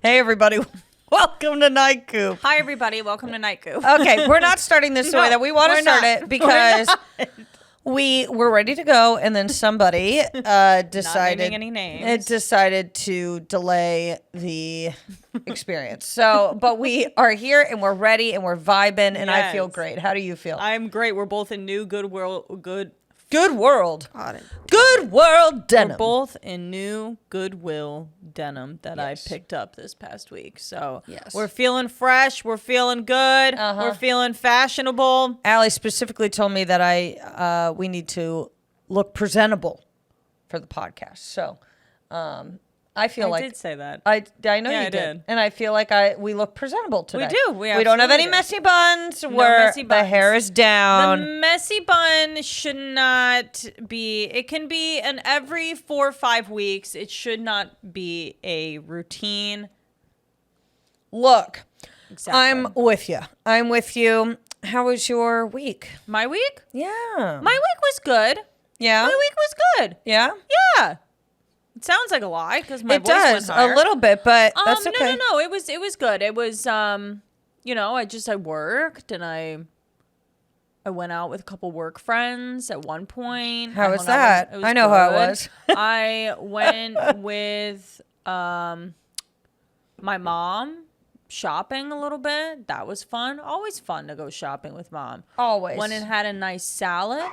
Hey, everybody. Welcome to NIGHTCOOP. Hi, everybody. Welcome to NIGHTCOOP. Okay, we're not starting this the way that we want to start it because we were ready to go, and then somebody decided any names. It decided to delay the experience. So, but we are here and we're ready and we're vibing, and I feel great. How do you feel? I'm great. We're both in new Good World denim. We're both in new Goodwill denim that I picked up this past week. So we're feeling fresh. We're feeling good. We're feeling fashionable. Allie specifically told me that we need to look presentable for the podcast. So I feel like I did say that. I know you did. And I feel like we look presentable today. We do. We don't have any messy buns. The hair is down. The messy bun should not be. It can be an every 4 or 5 weeks. It should not be a routine. Look, exactly. I'm with you. How was your week? My week? Yeah. My week was good. Yeah. My week was good. Yeah. Yeah. It sounds like a lie because my voice does went higher. a little bit, but that's okay. No. It was good. It was I worked and I went out with a couple work friends at one point. How was that? I know how it was. I went with my mom shopping a little bit. That was fun. Always fun to go shopping with mom. Always. Went and had a nice salad.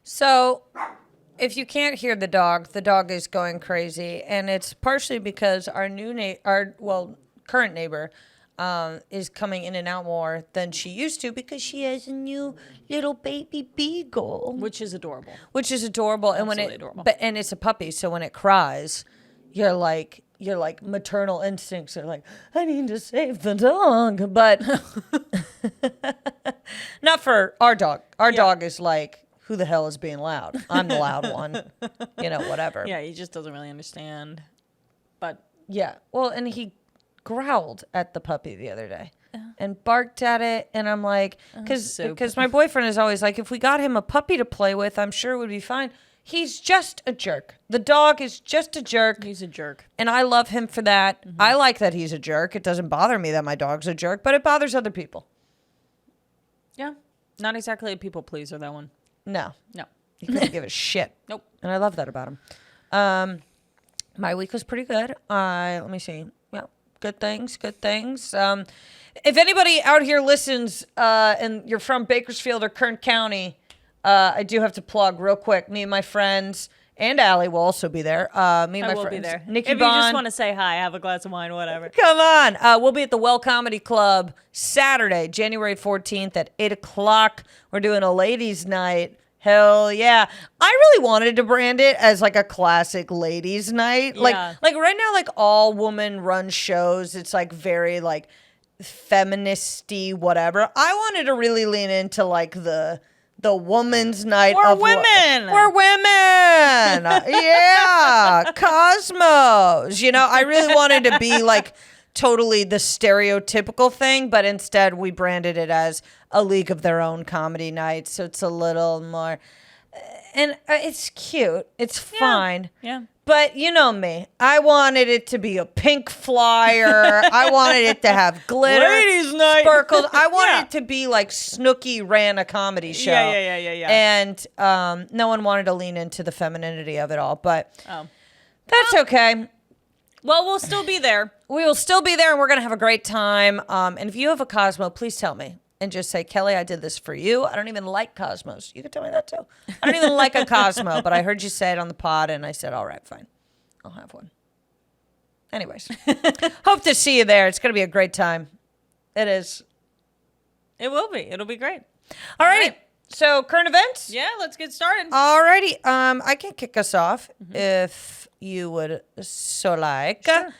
So, if you can't hear the dog is going crazy, and it's partially because our current neighbor is coming in and out more than she used to because she has a new little baby beagle, which is adorable. Absolutely adorable. And it's a puppy, so when it cries, you're like maternal instincts are like, I need to save the dog, but not for our dog. Our dog is like, who the hell is being loud? I'm the loud one. Whatever. Yeah, he just doesn't really understand. But yeah. Well, and he growled at the puppy the other day and barked at it. And I'm like, because my boyfriend is always like, if we got him a puppy to play with, I'm sure it would be fine. He's just a jerk. The dog is just a jerk. He's a jerk. And I love him for that. Mm-hmm. I like that he's a jerk. It doesn't bother me that my dog's a jerk, but it bothers other people. Yeah. Not exactly a people pleaser, that one. No. He couldn't give a shit. Nope. And I love that about him. My week was pretty good. Let me see. Yeah, good things. If anybody out here listens and you're from Bakersfield or Kern County, I do have to plug real quick. Me and my friends and Allie will also be there. Me and my friends. Be there. Nikki if Bond. You just want to say hi, have a glass of wine, whatever. Come on. We'll be at the Well Comedy Club Saturday, January 14th at 8 o'clock. We're doing a ladies' night. Hell yeah. I really wanted to brand it as like a classic ladies' night. Yeah. Like right now, like all woman run shows, it's like very like feministy, whatever. I wanted to really lean into like the woman's night. We're women. Yeah. Cosmos. I really wanted to be like totally the stereotypical thing, but instead we branded it as a League of Their Own comedy night. So it's a little more, and it's cute. It's fine. Yeah. But you know me. I wanted it to be a pink flyer. I wanted it to have glitter. Ladies' night. Sparkles. I wanted it to be like Snooki ran a comedy show. Yeah. And no one wanted to lean into the femininity of it all. But that's okay. Well, we'll still be there. We will still be there, and we're going to have a great time. And if you have a Cosmo, please tell me. And just say, Kelly, I did this for you. I don't even like Cosmos. You can tell me that too. I don't even like a Cosmo, but I heard you say it on the pod, and I said, all right, fine. I'll have one. Anyways, hope to see you there. It's going to be a great time. It is. It will be. It'll be great. All right. So current events? Yeah, let's get started. All righty. I can kick us off if you would so like. Sure.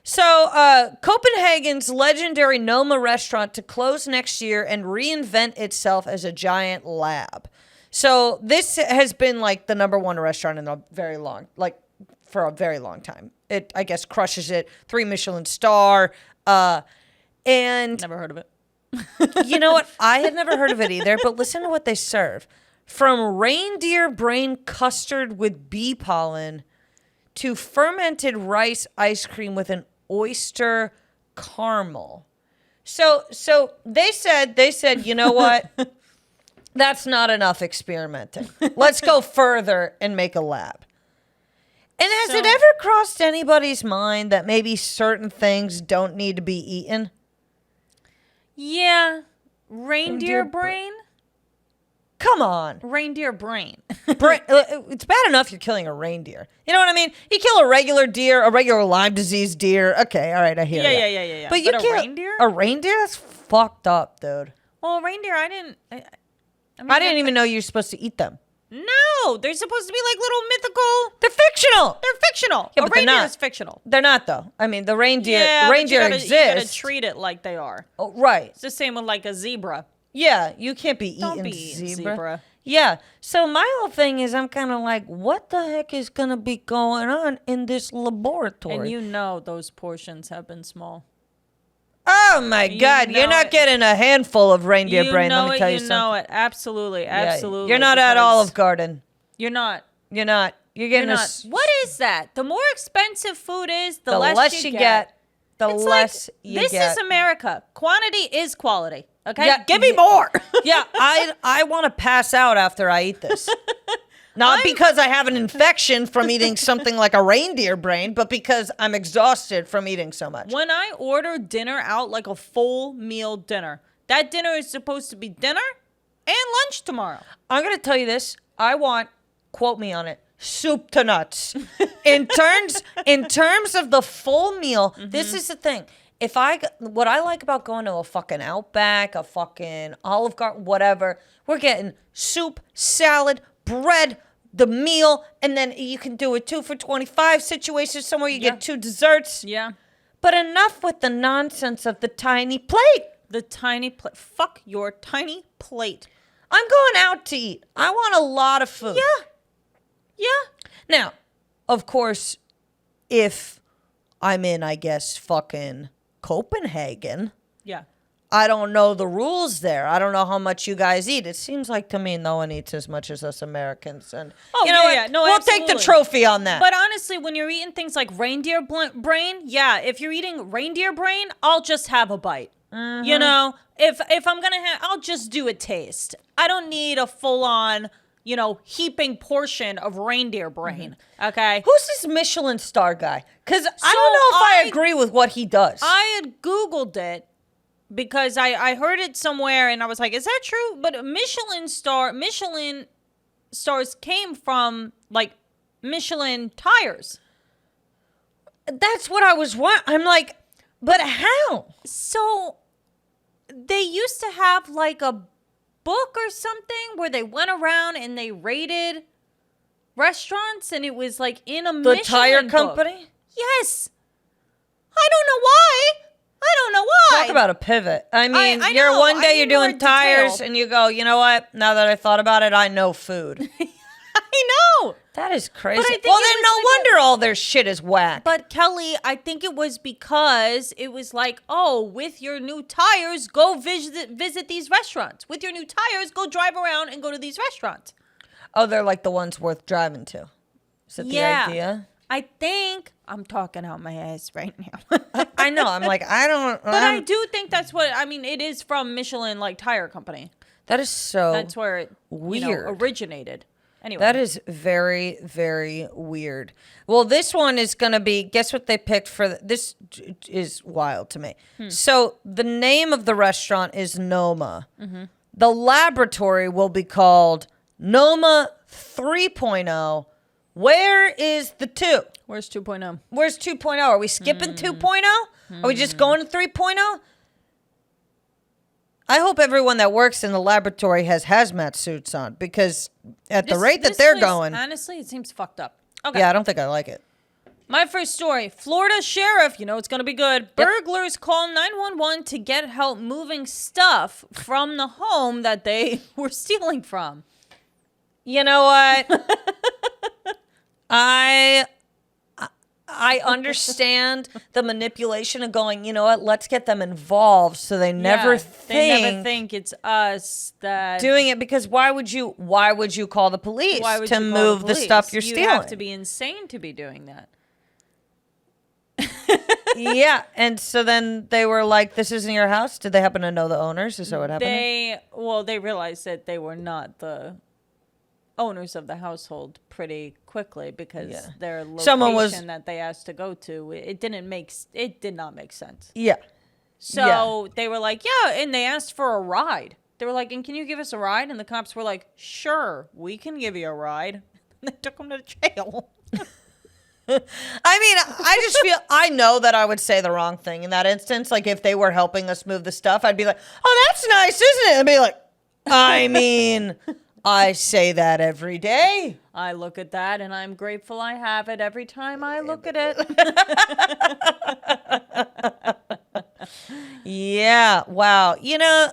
So, Copenhagen's legendary Noma restaurant to close next year and reinvent itself as a giant lab. So, this has been like the number one restaurant in for a very long time. It, I guess, crushes it. 3 Michelin star. And never heard of it. You know what? I had never heard of it either, but listen to what they serve. from reindeer brain custard with bee pollen to fermented rice ice cream with an oyster caramel. So they said, you know what? That's not enough experimenting. Let's go further and make a lab. And has it ever crossed anybody's mind that maybe certain things don't need to be eaten? Yeah. Reindeer brain? Come on. Reindeer brain. It's bad enough you're killing a reindeer. You know what I mean? You kill a regular deer, a regular Lyme disease deer. Okay, all right, I hear you. Yeah. But you kill a reindeer? A reindeer? That's fucked up, dude. Well, a reindeer, I didn't even know you were supposed to eat them. No, they're supposed to be like little mythical. They're fictional. Yeah, a reindeer is fictional. They're not, though. I mean, the reindeer exists. You gotta treat it like they are. Oh, right. It's the same with like a zebra. Yeah, you can't be eating zebra. Yeah. So my whole thing is I'm kind of like, what the heck is going to be going on in this laboratory? And you know those portions have been small. Oh, my God. You're not getting a handful of reindeer brain, let me tell you something. You know it. Absolutely. Absolutely. You're not at Olive Garden. You're not. You're getting What is that? The more expensive food is, the less you get. The less you get. This is America. Quantity is quality. Okay? Yeah, give me more. Yeah, I want to pass out after I eat this. Not because I have an infection from eating something like a reindeer brain, but because I'm exhausted from eating so much. When I order dinner out, like a full meal dinner, that dinner is supposed to be dinner and lunch tomorrow. I'm going to tell you this. I want, quote me on it, soup to nuts. In terms of the full meal, this is the thing. What I like about going to a fucking Outback, a fucking Olive Garden, whatever, we're getting soup, salad, bread, the meal, and then you can do a 2 for $25 situation somewhere you get 2 desserts. Yeah. But enough with the nonsense of the tiny plate. The tiny plate. Fuck your tiny plate. I'm going out to eat. I want a lot of food. Yeah. Now, of course, if I'm in, I guess, fucking Copenhagen. Yeah. I don't know the rules there. I don't know how much you guys eat. It seems like to me no one eats as much as us Americans. And No, we'll take the trophy on that. But honestly, when you're eating things like reindeer brain, if you're eating reindeer brain, I'll just have a bite. Mm-hmm. You know, if I'm gonna I'll just do a taste. I don't need a full on, heaping portion of reindeer brain. Mm-hmm. Okay. Who's this Michelin star guy? Because I don't know if I agree with what he does. I had Googled it. Because I heard it somewhere and I was like, is that true? But Michelin stars came from like Michelin tires. That's what I was wondering. I'm like, but how? So they used to have like a book or something where they went around and they rated restaurants and it was like in a Michelin tire book. company? Yes. I don't know why. Talk about a pivot. I mean, you're doing tires and you go, you know what? Now that I thought about it, I know food. I know. That is crazy. Well, then no wonder all their shit is whack. But Kelly, I think it was because it was like, oh, with your new tires, go visit these restaurants. With your new tires, go drive around and go to these restaurants. Oh, they're like the ones worth driving to. Is that the idea? I think I'm talking out my ass right now. I know. I'm like, I don't. But I do think that's what, it is from Michelin, like, tire company. That is so That's where it weird. Originated. Anyway. That is very, very weird. Well, this one is going to be, guess what they picked for, this is wild to me. So the name of the restaurant is Noma. Mm-hmm. The laboratory will be called Noma 3.0. Where is the 2? Where's 2.0? Where's 2.0? Are we skipping 2.0? Are we just going to 3.0? I hope everyone that works in the laboratory has hazmat suits on because at the rate that they're going. Honestly, it seems fucked up. Okay. Yeah, I don't think I like it. My first story, Florida sheriff, it's going to be good. Yep. Burglars call 911 to get help moving stuff from the home that they were stealing from. You know what? I I understand the manipulation of going, you know what, let's get them involved so they never think it's us that doing it, because why would you call the police to move the stuff you're stealing? You have to be insane to be doing that. Yeah, and so then they were like, this isn't your house? Did they happen to know the owners? Is that what happened? They realized that they were not the owners of the household pretty quickly, because their location that they asked to go to, it did not make sense. Yeah. So they were like, yeah, and they asked for a ride. They were like, and can you give us a ride? And the cops were like, sure, we can give you a ride. And they took them to jail. I mean, I just feel, I know that I would say the wrong thing in that instance. Like, if they were helping us move the stuff, I'd be like, oh, that's nice, isn't it? I'd be like, I mean, I say that every day. I look at that and I'm grateful I have it every time I look at it. Yeah. Wow. You know,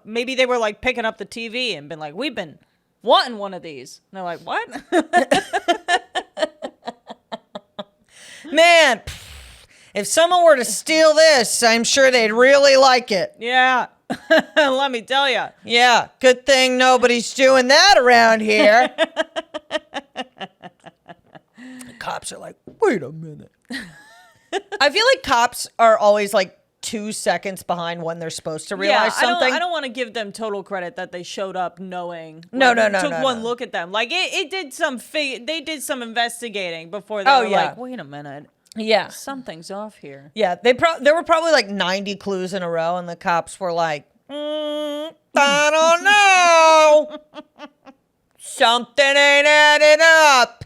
maybe they were like picking up the TV and been like, we've been wanting one of these. And they're like, what? Man, if someone were to steal this, I'm sure they'd really like it. Yeah. Let me tell you. Yeah. Good thing nobody's doing that around here. The cops are like, wait a minute. I feel like cops are always like 2 seconds behind when they're supposed to realize something. I don't want to give them total credit that they showed up knowing. No. Took one look at them. Like it did they did some investigating before they were like, wait a minute. Yeah. Something's off here. Yeah. There were probably like 90 clues in a row, and the cops were like, I don't know. Something ain't adding up.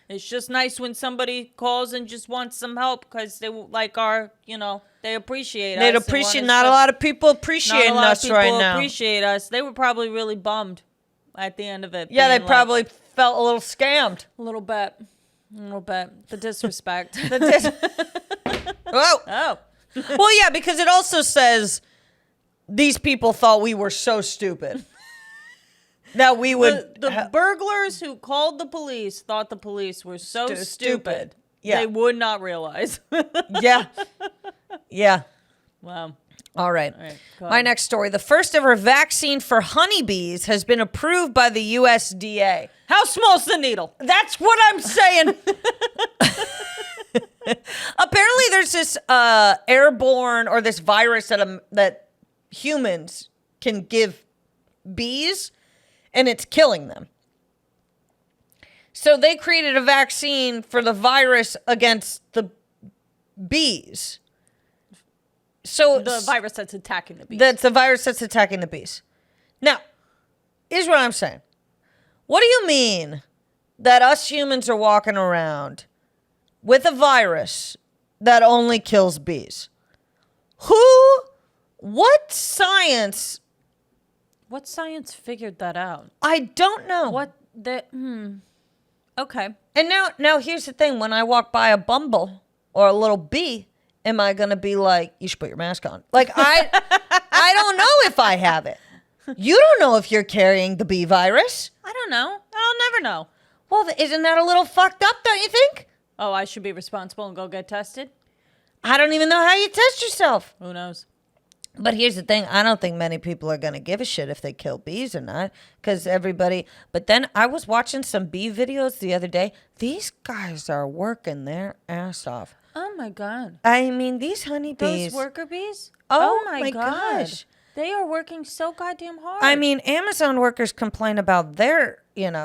It's just nice when somebody calls and just wants some help, because they like they appreciate us. Not a lot of people appreciating us right now. Appreciate us. They were probably really bummed at the end of it. Yeah, they probably felt a little scammed. A little bit. The disrespect. Oh. Oh. Well, yeah, because it also says these people thought we were so stupid. That we would... The burglars who called the police thought the police were so stupid. Yeah. They would not realize. Yeah. Yeah. Wow. All right. My next story. The first ever vaccine for honeybees has been approved by the USDA. How small's the needle? That's what I'm saying. Apparently there's this airborne, or this virus that humans can give bees, and it's killing them. So they created a vaccine for the virus against the bees. So the virus that's attacking the bees. That's the virus that's attacking the bees. Now, here's what I'm saying. What do you mean that us humans are walking around with a virus that only kills bees? What science figured that out? I don't know. Okay. And now here's the thing. When I walk by a bumble or a little bee, am I going to be like, you should put your mask on? Like, I don't know if I have it. You don't know if you're carrying the bee virus. I don't know. I'll never know. Well, isn't that a little fucked up, don't you think? Oh, I should be responsible and go get tested? I don't even know how you test yourself. Who knows? But here's the thing. I don't think many people are going to give a shit if they kill bees or not. Because but then I was watching some bee videos the other day. These guys are working their ass off. Oh, my God. I mean, these honeybees. Those worker bees? Oh my gosh. They are working so goddamn hard. I mean, Amazon workers complain about their,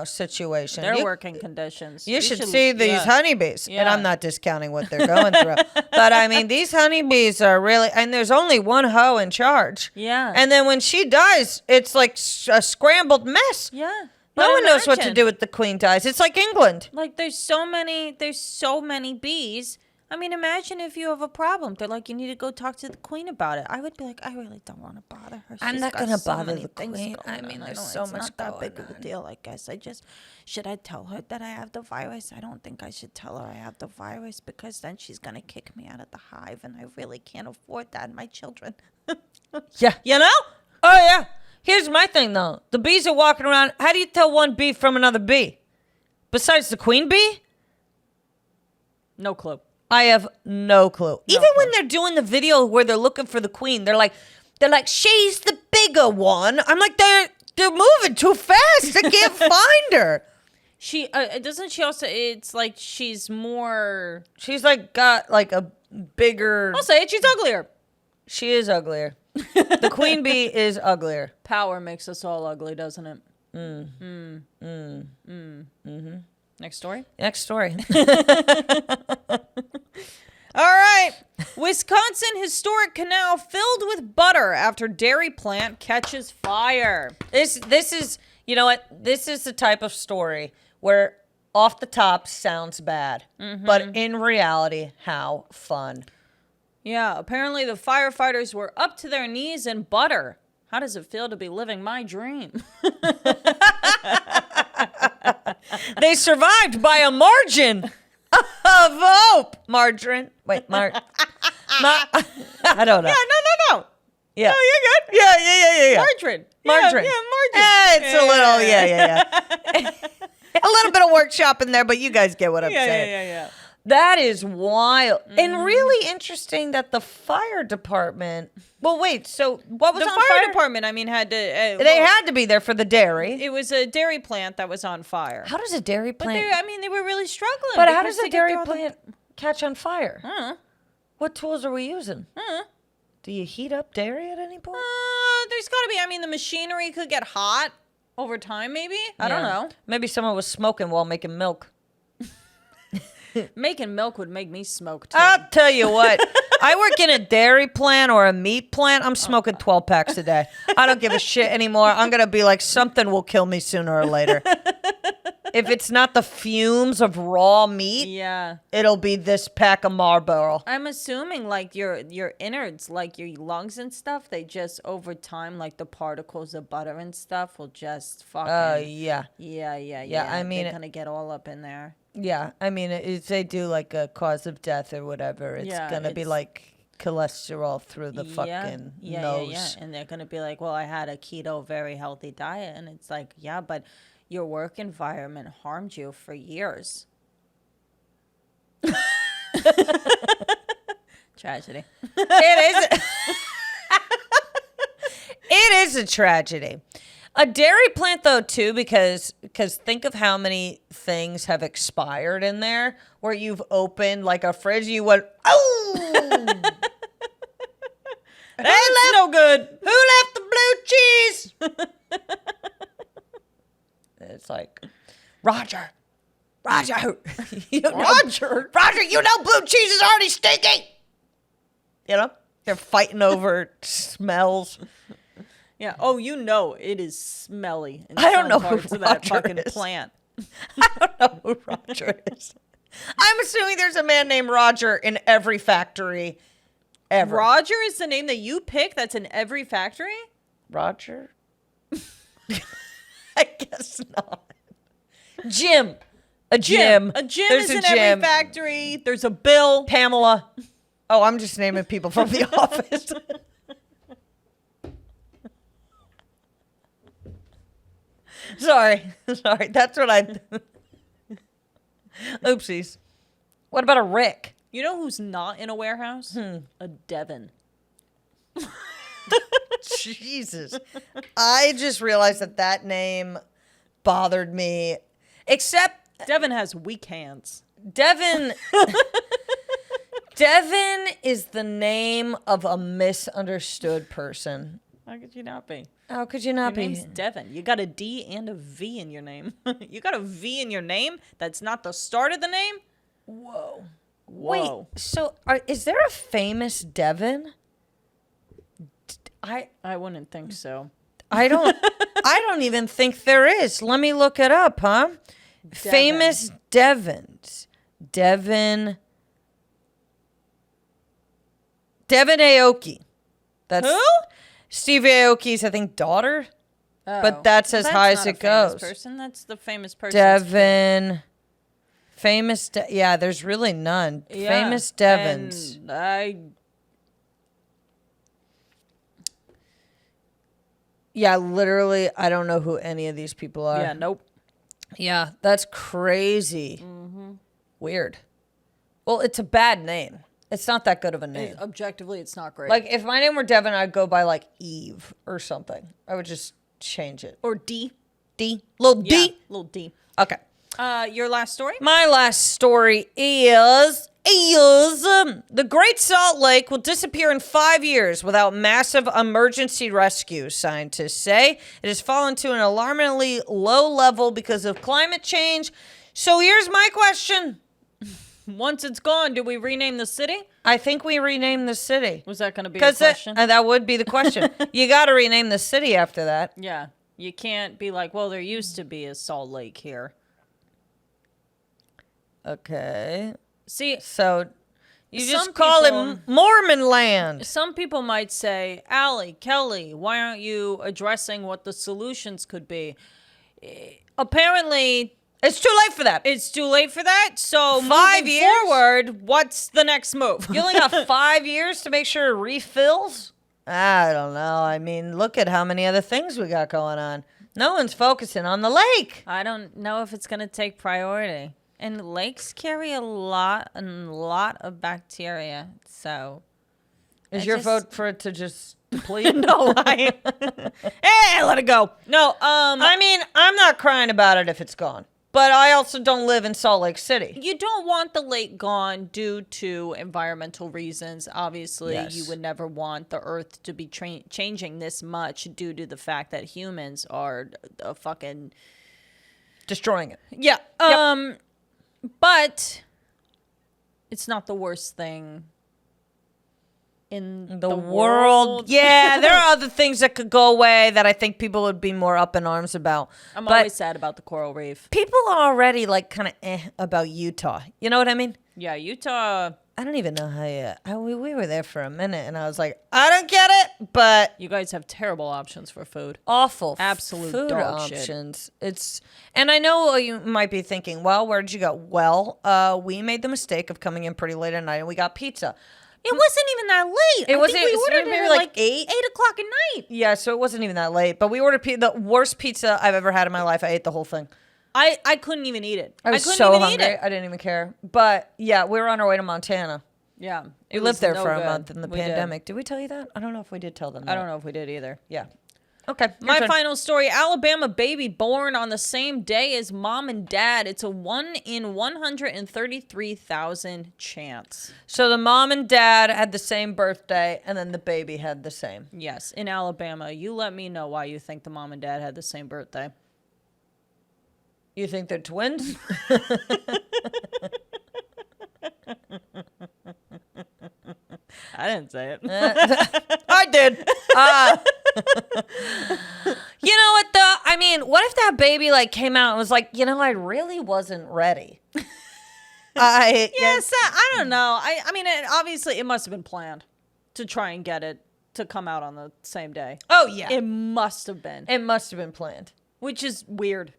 situation. Their working conditions. You should see these honeybees. Yeah. And I'm not discounting what they're going through. But I mean, these honeybees are really, and there's only one hoe in charge. Yeah. And then when she dies, it's like a scrambled mess. Yeah. No one knows what to do with the queen dies. It's like England. Like there's so many bees. I mean, imagine if you have a problem. They're like, you need to go talk to the queen about it. I would be like, I really don't want to bother her. I'm not going to bother the queen. I mean, there's so much not that big of a deal, I guess. Should I tell her that I have the virus? I don't think I should tell her I have the virus, because then she's going to kick me out of the hive, and I really can't afford that and my children. Yeah. You know? Oh, yeah. Here's my thing, though. The bees are walking around. How do you tell one bee from another bee? Besides the queen bee? No clue. I have no clue. Even when they're doing the video where they're looking for the queen, they're like, she's the bigger one. I'm like, they're moving too fast. I can't find her. She doesn't she also, it's like she's more. She's like got like a bigger. I'll say it, she's uglier. She is uglier. The queen bee is uglier. Power makes us all ugly, doesn't it? Next story. Next story. All right. Wisconsin historic canal filled with butter after dairy plant catches fire. This is, you know what? This is the type of story where off the top sounds bad, but in reality, how fun. Yeah, apparently the firefighters were up to their knees in butter. How does it feel to be living my dream? They survived by a margin of hope. Margarine. Wait, I don't know. Yeah, no. Yeah. No, you're good. Yeah. Margarine. Margarine. Yeah, margarine. It's a little, yeah. A little bit of workshop in there, but you guys get what I'm saying. Yeah. That is wild. And really interesting that the fire department. Well, wait, so what was The on fire fire? department, I mean, had to. They had to be there for the dairy. It was a dairy plant that was on fire. How does a dairy But plant? they were really struggling. But how because does a they could dairy throw the- plant catch on fire? Uh, What tools are we using? uh. Do you heat up dairy at any point? There's got to be. I mean, the machinery could get hot over time, maybe. I don't Yeah. know. Maybe someone was smoking while making milk. Making milk would make me smoke, too. I'll tell you what. I work in a dairy plant or a meat plant. I'm smoking 12 packs a day. I don't give a shit anymore. I'm going to be like, something will kill me sooner or later. If it's not the fumes of raw meat, Yeah. it'll be this pack of Marlboro. I'm assuming, like, your innards, like your lungs and stuff, they just, over time, like, the particles of butter and stuff will just fucking... Yeah. Yeah. I mean, they're going to get all up in there. Yeah. I mean, if they do like a cause of death or whatever, it's Yeah, going to be it's- like cholesterol through the fucking nose. Yeah. And they're going to be like, well, I had a keto, very healthy diet. And it's like, yeah, but your work environment harmed you for years. Tragedy. It is. It is a tragedy. A dairy plant, though, too, because think of how many things have expired in there where you've opened like a fridge and you went, oh, That's no good. who left the blue cheese? It's like, Roger, you know, Roger, you know blue cheese is already stinky. You know, they're fighting over smells. Yeah. Oh, you know it is smelly in I don't some know who parts of that Roger fucking is. plant. I don't know who Roger is. I'm assuming there's a man named Roger in every factory ever. Roger is the name that you pick that's in every factory? Roger? I guess not. Jim. A Jim. A gym There's is a in Jim. every factory. There's a Bill. Pamela. Oh, I'm just naming people from the office. Sorry. That's what I. Oopsies. What about a Rick? You know who's not in a warehouse? A Devon. Jesus. I just realized that name bothered me. Except Devon has weak hands. Devin is the name of a misunderstood person. How could you not be? How could you not Your be? name's Devon. You got a D and a V in your name. You got a V in your name? That's not the start of the name? Whoa. Whoa. Wait, so is there a famous Devin? I wouldn't think so. I don't even think there is. Let me look it up, huh? Famous Devons. Devin Aoki. That's Who? Steve Aoki's, I think, daughter. Oh. But that's as high as not it a famous goes. Person. That's the famous person. Devin. Yeah, there's really none. Yeah, Famous Devons. and Yeah, literally, I don't know who any of these people are. yeah, nope. Yeah, that's crazy. Weird. Well, it's a bad name. It's not that good of a name. Objectively, it's not great. Like, if my name were Devin, I'd go by, like, Eve or something. I would just change it. or D. D. Little Yeah, D? little D. Okay. Your last story? My last story is the Great Salt Lake will disappear in 5 years without massive emergency rescue, scientists say. It has fallen to an alarmingly low level because of climate change. So here's my question. Once it's gone, do we rename the city? I think we rename the city. Was that going to be a question? That would be the question. You got to rename the city after that. Yeah. You can't be like, well, there used to be a Salt Lake here. Okay. See, So you just some call people- it Mormon land. some people might say, Allie, Kelly, why aren't you addressing what the solutions could be? Apparently, It's too late for that. it's too late for that. So 5 moving years? forward, what's the next move? You only got 5 years to make sure it refills? I don't know. I mean, look at how many other things we got going on. No one's focusing on the lake. I don't know if it's going to take priority. And lakes carry a lot of bacteria. So Is I your just- vote for it to just deplete? no, hey, let it go. No, I mean, I'm not crying about it if it's gone. But I also don't live in Salt Lake City. you don't want the lake gone due to environmental reasons. Obviously, Yes. you would never want the earth to be changing this much due to the fact that humans are a fucking Destroying it. yeah. But it's not the worst thing in The world. Yeah, there are other things that could go away that I think people would be more up in arms about. I'm But always sad about the coral reef. people are already like kind of about Utah. You know what I mean? Yeah, Utah. I don't even know how we were there for a minute and I was like, I don't get it, but You guys have terrible options for food. awful Absolute food dog shit. options. And I know you might be thinking, well, where'd you go? Well, we made the mistake of coming in pretty late at night and we got pizza. It wasn't even that late. It I wasn't- think we it's ordered maybe it like like 8 o'clock at night. Yeah, so it wasn't even that late, but we ordered the worst pizza I've ever had in my life. I ate the whole thing. I couldn't even eat it. I was couldn't so even hungry. eat it. I didn't even care. But yeah, we were on our way to Montana. Yeah, We it lived was there no for a good. month in the We did. pandemic. Did we tell you that? I don't know if we did tell them that. I don't know if we did either. Yeah. Okay. your My turn. final story: Alabama baby born on the same day as mom and dad. It's a 1 in 133,000 chance. So the mom and dad had the same birthday, and then the baby had the same. Yes, in Alabama. You let me know why you think the mom and dad had the same birthday. You think they're twins? I didn't say it. I did. You know what, though? I mean, what if that baby, like, came out and was like, you know, I really wasn't ready. Yes, I don't know. I mean, obviously, it must have been planned to try and get it to come out on the same day. Oh, yeah. It must have been, It must have been planned. which is weird.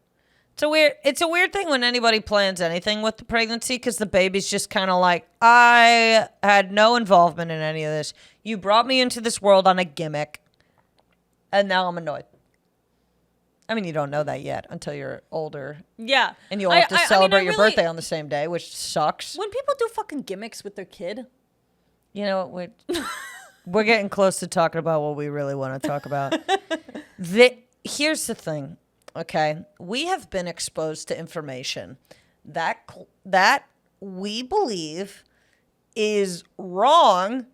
It's a weird thing when anybody plans anything with the pregnancy because the baby's just kind of like, I had no involvement in any of this. You brought me into this world on a gimmick, and now I'm annoyed. I mean, you don't know that yet until you're older, Yeah, and you'll have to celebrate I your really- birthday on the same day, which sucks. When people do fucking gimmicks with their kid, You know what? We're getting close to talking about what we really want to talk about. Here's the thing. Okay, we have been exposed to information that we believe is wrong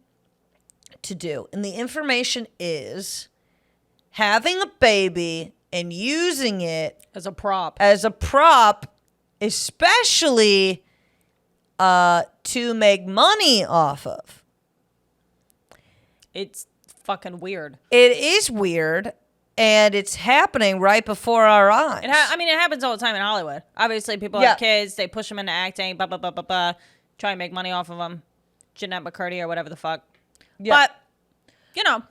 to do. And the information is having a baby and using it as a prop. as a prop, especially to make money off of. It's fucking weird. It is weird. And it's happening right before our eyes. It happens all the time in Hollywood. Obviously, people Yeah. have kids, they push them into acting, blah, blah, blah, blah, blah, try and make money off of them. Jeanette McCurdy or whatever the fuck. Yeah. But, you know,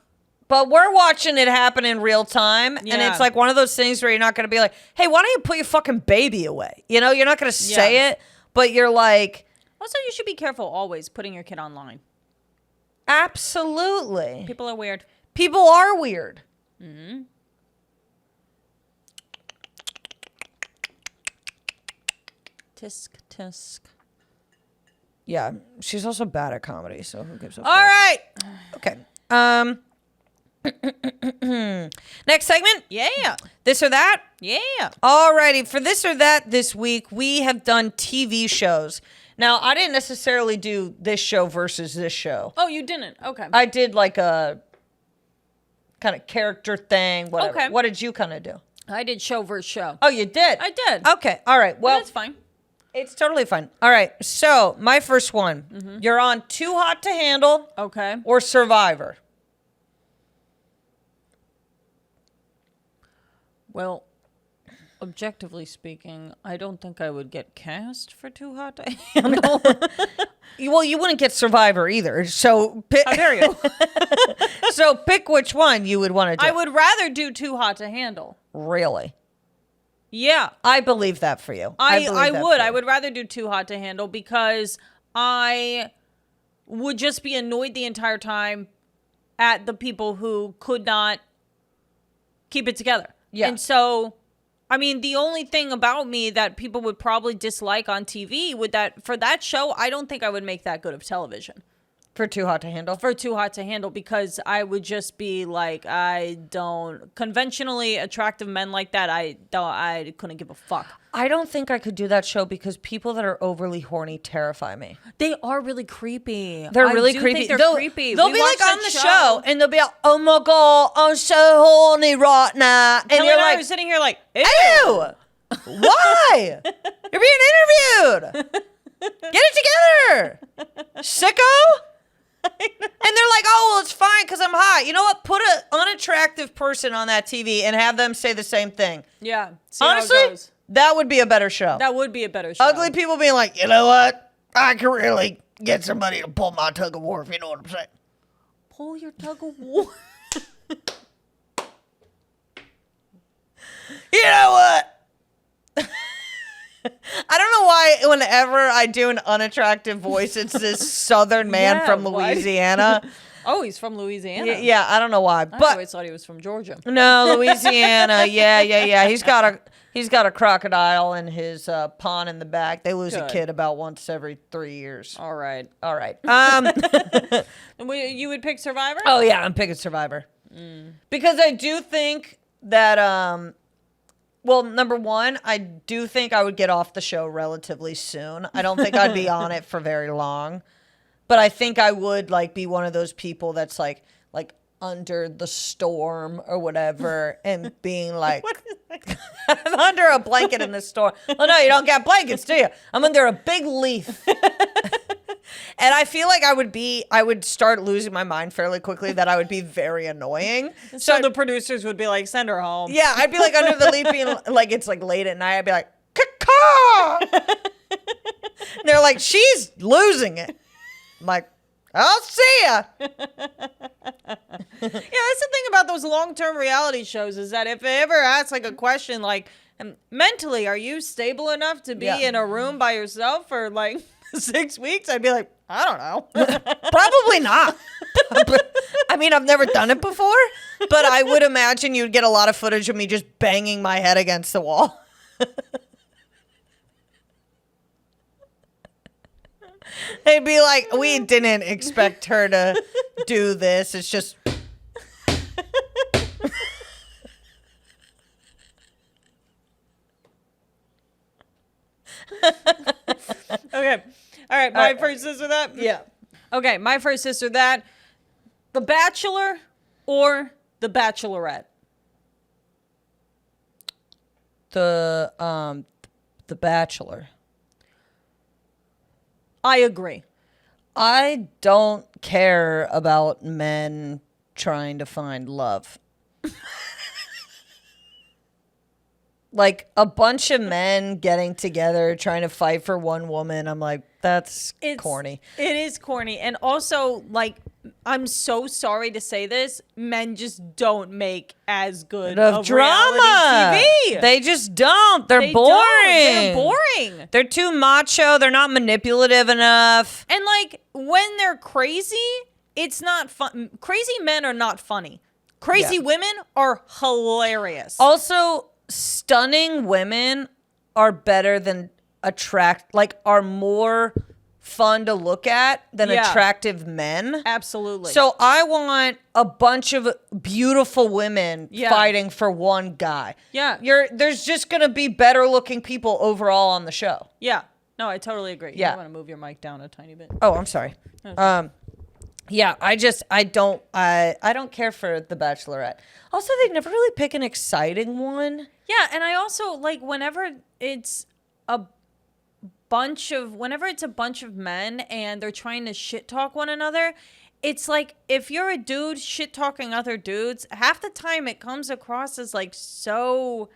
But we're watching it happen in real time. And Yeah. it's like one of those things where you're not going to be like, hey, why don't you put your fucking baby away? You know, you're not going to say Yeah. it, but you're like, also, you should be careful always putting your kid online. absolutely. People are weird. People are weird. Tisk, tisk. Yeah, she's also bad at comedy, so who gives a fuck? All right. Okay. Next segment. Yeah. This or that. Yeah. Alrighty, for this or that this week, we have done TV shows. Now, I didn't necessarily do this show versus this show. Oh, you didn't? Okay. I did like a kind of character thing, whatever. Okay. What did you kind of do? I did show versus show. Oh, you did? I did. Okay, all right. Well, that's fine. it's totally fine. All right, so my first one. You're on Too Hot to Handle Okay. or Survivor. Well, objectively speaking, I don't think I would get cast for Too Hot to Handle. Well, you wouldn't get Survivor either. So pick, How dare you? so pick which one you would want to do. I would rather do Too Hot to Handle. Really? Yeah. I believe that for you. I believe that would. for I you. would rather do Too Hot to Handle because I would just be annoyed the entire time at the people who could not keep it together. Yeah. And so, I mean, the only thing about me that people would probably dislike on TV would that for that show, I don't think I would make that good of television. For Too Hot to Handle? For Too Hot to Handle, because I would just be like, I don't conventionally attractive men like that. I couldn't give a fuck. I don't think I could do that show because people that are overly horny terrify me. They are really creepy. They're I really do creepy. Think they're creepy. They'll We be like watched on that the show and they'll be like, oh my God, I'm so horny right now. And Kelly you're and I like, were sitting here like, ew. ew, why? You're being interviewed. Get it together, sicko. And they're like, oh, well, it's fine because I'm hot. You know what? Put an unattractive person on that TV and have them say the same thing. Yeah. See how it Honestly, goes. that would be a better show. That would be a better show. Ugly people being like, you know what? I can really get somebody to pull my tug of war, if you know what I'm saying. Pull your tug of war. You know what? I don't know why whenever I do an unattractive voice, it's this southern man Yeah, from why? Louisiana. Oh, he's from Louisiana. Yeah, I don't know why. I But always thought he was from Georgia. no, Louisiana. Yeah. He's got a crocodile in his pond in the back. They lose a Good. kid about once every 3 years. All right. All right. You would pick Survivor? Oh yeah, I'm picking Survivor. Because I do think that well, number one, I do think I would get off the show relatively soon. I don't think I'd be on it for very long. But I think I would like be one of those people that's like under the storm or whatever and being like I'm under a blanket in the storm. Oh no, you don't get blankets, do you? I'm under a big leaf. And I feel like I would start losing my mind fairly quickly, that I would be very annoying. So the producers would be like, send her home. Yeah, I'd be like under the leaf being like, it's like late at night. I'd be like, caw. And they're like, she's losing it. I'm like, I'll see ya. Yeah, that's the thing about those long-term reality shows is that if they ever ask like a question like, mentally, are you stable enough to be in a room by yourself for like 6 weeks? I'd be like, I don't know. Probably not. I mean, I've never done it before, but I would imagine you'd get a lot of footage of me just banging my head against the wall. They'd be like, we didn't expect her to do this. It's just. Okay. All right. My first sister that? Yeah. Okay. My first sister that. The Bachelor or The Bachelorette? The Bachelor. I agree. I don't care about men trying to find love. Like a bunch of men getting together trying to fight for one woman. I'm like, that's corny. It is corny. And also, like, I'm so sorry to say this, men just don't make as good of drama. reality TV. They just don't. They're They boring. don't. They're boring. They're too macho. They're not manipulative enough. And like when they're crazy, it's not fun. Crazy men are not funny. Crazy women are hilarious. Also, stunning women are better than are more fun to look at than Yeah. attractive men. Absolutely. So I want a bunch of beautiful women Yeah. fighting for one guy. Yeah. There's just going to be better looking people overall on the show. yeah. No, I totally agree. Yeah. You want to move your mic down a tiny bit. Oh, I'm sorry. Yeah, I don't care for The Bachelorette. Also, they never really pick an exciting one. Yeah, and I also like whenever it's a bunch of men and they're trying to shit talk one another, it's like if you're a dude shit talking other dudes, half the time it comes across as like so.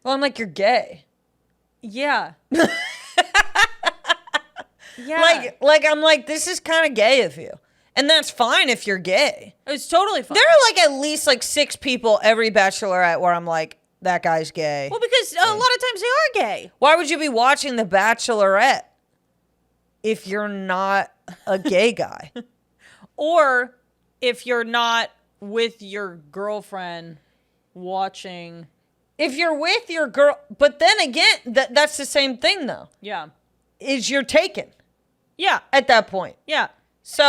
Well, I'm like, you're gay. Yeah. Yeah. Like I'm like, this is kind of gay of you. And that's fine if you're gay. It's totally fine. There are like at least like 6 people every Bachelorette where I'm like, that guy's gay. Well, because a lot of times they are gay. Why would you be watching The Bachelorette if you're not a gay guy? Or if you're not with your girlfriend watching. If you're with your girl, but then again, that's the same thing though. Yeah. Is you're taken Yeah. at that point. Yeah. So,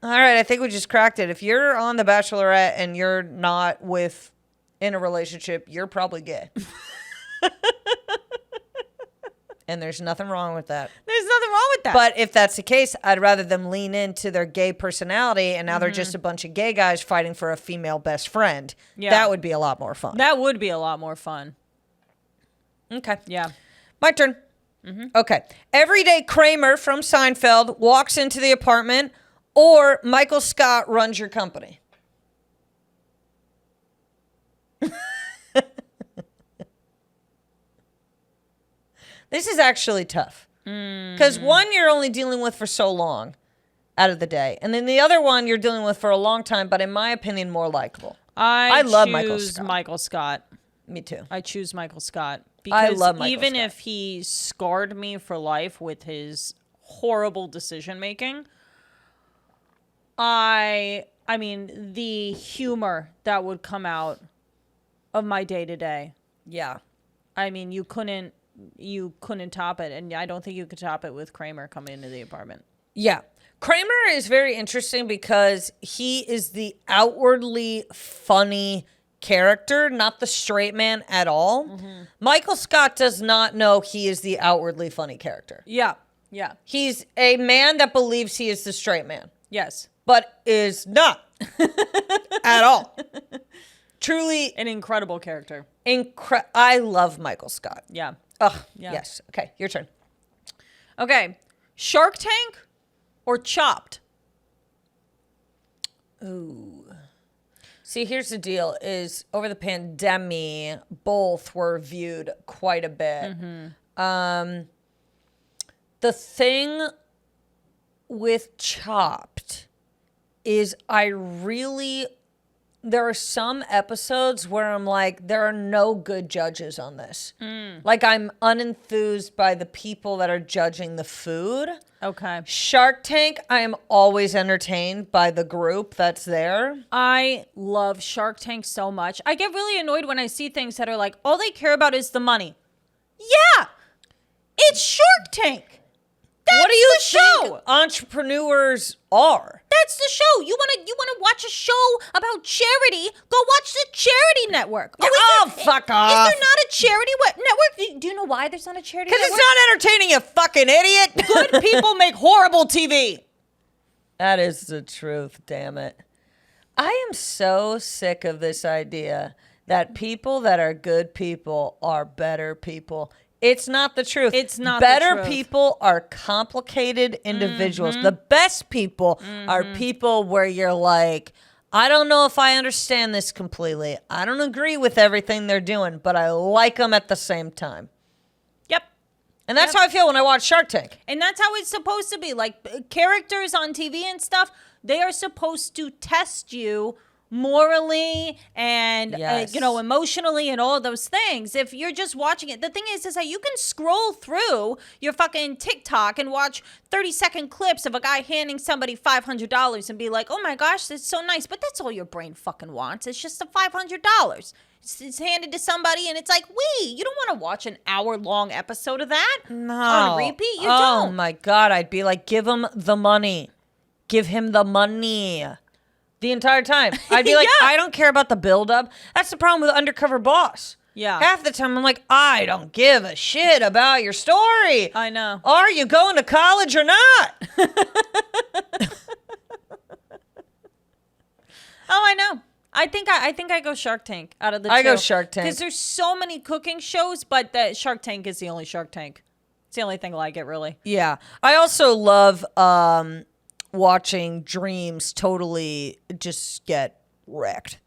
all right, I think we just cracked it. If you're on The Bachelorette and you're not in a relationship, you're probably gay. And there's nothing wrong with that. There's nothing wrong with that. But if that's the case, I'd rather them lean into their gay personality and now they're just a bunch of gay guys fighting for a female best friend. Yeah. That would be a lot more fun. that would be a lot more fun. Okay. Yeah. My turn. Okay. Everyday Kramer from Seinfeld walks into the apartment, or Michael Scott runs your company. This is actually tough. Because one you're only dealing with for so long out of the day. And then the other one you're dealing with for a long time, but in my opinion, more likable. I love choose Michael Scott. Michael Scott. Me too. I choose Michael Scott. I Because love Michael even Scott. if he scarred me for life with his horrible decision making, I mean the humor that would come out of my day to day. Yeah. I mean, you couldn't top it, and I don't think you could top it with Kramer coming into the apartment. Yeah. Kramer is very interesting because he is the outwardly funny character, not the straight man at all. Michael Scott does not know he is the outwardly funny character. Yeah. Yeah. He's a man that believes he is the straight man, Yes. but is not at all. Truly, An incredible character. I love Michael Scott. Yeah. Ugh, Yeah. yes. Okay, your turn. Okay. Shark Tank or Chopped? See, here's the deal, is over the pandemic, both were viewed quite a bit. The thing with Chopped is there are some episodes where I'm like, there are no good judges on this. Like, I'm unenthused by the people that are judging the food. Okay. Shark Tank, I am always entertained by the group that's there. I love Shark Tank so much. I get really annoyed when I see things that are like, all they care about is the money. Yeah. It's Shark Tank. That's What do you the show. think entrepreneurs are? That's the show. You wanna watch a show about charity? Go watch the Charity Network. Fuck off. Is there not a charity network? Do you know why there's not a charity Because network? it's not entertaining, you fucking idiot. Good people make horrible TV. That is the truth, damn it. I am so sick of this idea that people that are good people are better people. It's not the truth. It's not the better truth. people are complicated individuals. The best people are people where you're like, I don't know if I understand this completely. I don't agree with everything they're doing, but I like them at the same time. Yep. And that's how I feel when I watch Shark Tank. And that's how it's supposed to be. Like characters on TV and stuff, they are supposed to test you morally and Yes. emotionally and all those things. If you're just watching it, the thing is that you can scroll through your fucking TikTok and watch 30-second clips of a guy handing somebody $500 and be like, oh my gosh, that's so nice. But that's all your brain fucking wants. It's just the $500. It's handed to somebody and it's like, you don't want to watch an hour-long episode of that on repeat. You don't. Oh my God, I'd be like, give him the money. Give him the money. The entire time. I'd be like, Yeah. I don't care about the buildup. That's the problem with Undercover Boss. Yeah. Half the time I'm like, I don't give a shit about your story. I know. Are you going to college or not? Oh, I know. I think I go Shark Tank out of the two. I go Shark Tank. Because there's so many cooking shows, but the Shark Tank is the only Shark Tank. It's the only thing like it, really. Yeah. I also love watching dreams totally just get wrecked.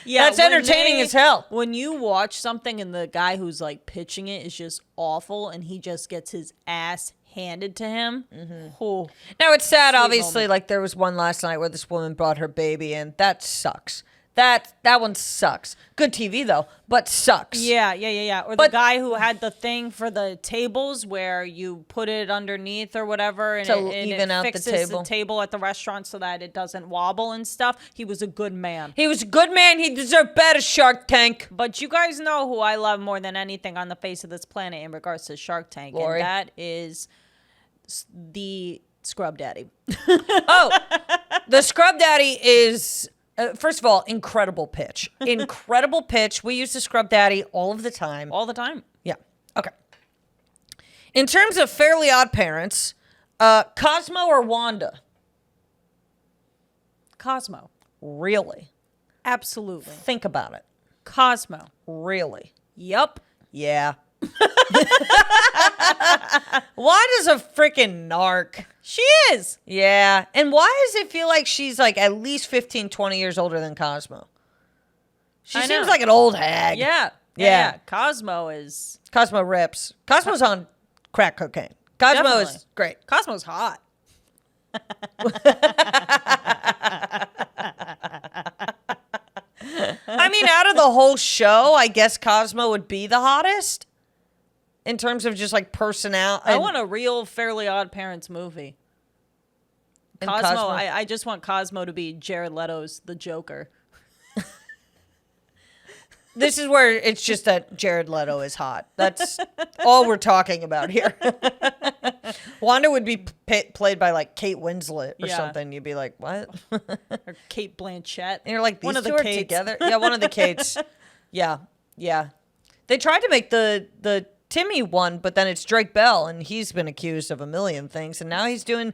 Yeah, That's entertaining as hell. When you watch something and the guy who's like pitching it is just awful and he just gets his ass handed to him. Oh, Now, it's sad, Sweet obviously, moment. like there was one last night where this woman brought her baby in. That sucks. That one sucks. Good TV, though, but sucks. yeah. Or the But- guy who had the thing for the tables where you put it underneath or whatever and To it even out the fixes table. the table at the restaurant so that it doesn't wobble and stuff. He was a good man. He was a good man. He deserved better, Shark Tank. But you guys know who I love more than anything on the face of this planet in regards to Shark Tank. Lori? And that is the Scrub Daddy. Oh, the Scrub Daddy is, first of all, incredible pitch. Incredible pitch. We use the Scrub Daddy all of the time. All the time. Yeah. Okay. In terms of Fairly Odd Parents, Cosmo or Wanda? Cosmo. Really? Absolutely. Think about it. Cosmo. Really? Yup. Yeah. Wanda's a freaking narc. She is. Yeah. And why does it feel like she's like at least 15, 20 years older than Cosmo? She I seems know. like an old hag. Yeah. Yeah. Cosmo is. Cosmo rips. Cosmo's on crack cocaine. Cosmo Definitely. is great. Cosmo's hot. I mean, out of the whole show, I guess Cosmo would be the hottest in terms of just like personality. I want a real Fairly Odd Parents movie. And Cosmo. I just want Cosmo to be Jared Leto's The Joker. This is where it's just that Jared Leto is hot. That's all we're talking about here. Wanda would be played by like Kate Winslet or Yeah. something. You'd be like, what? And Or Kate Blanchett. you're like, these One of two the are Kates. together? Yeah, one of the Kates. Yeah. They tried to make the Timmy one, but then it's Drake Bell, and he's been accused of a million things, and now he's doing